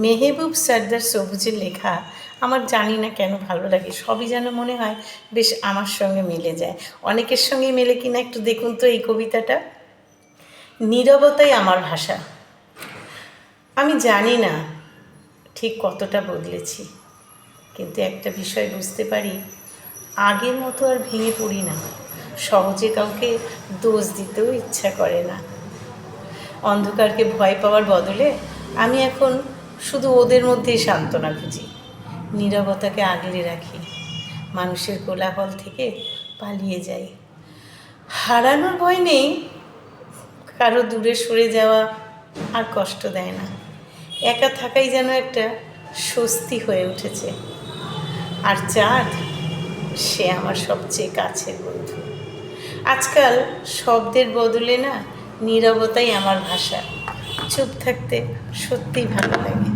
মেহবুব সর্দার সবুজের লেখা আমার জানি না কেন ভালো লাগে, সবই যেন মনে হয় বেশ আমার সঙ্গে মিলে যায়। অনেকের সঙ্গে মেলে কিনা একটু দেখুন তো এই কবিতাটা। নীরবতাই আমার ভাষা। আমি জানি না ঠিক কতটা বদলেছি, কিন্তু একটা বিষয় বুঝতে পারি, আগের মতো আর ভেঙে পড়ি না। সহজে কাউকে দোষ দিতেও ইচ্ছা করে না। অন্ধকারকে ভয় পাওয়ার বদলে আমি এখন শুধু ওদের মধ্যেই সান্ত্বনা খুঁজি। নীরবতাকে আগলে রাখি, মানুষের কোলাহল থেকে পালিয়ে যাই। হারানোর ভয় নেই, কারো দূরে সরে যাওয়া আর কষ্ট দেয় না। একা থাকাই যেন একটা স্বস্তি হয়ে উঠেছে। আর চাঁদ, সে আমার সবচেয়ে কাছের বন্ধু। আজকাল শব্দের বদলে না নীরবতাই আমার ভাষা। চুপ থাকতে সত্যিই ভালো লাগে।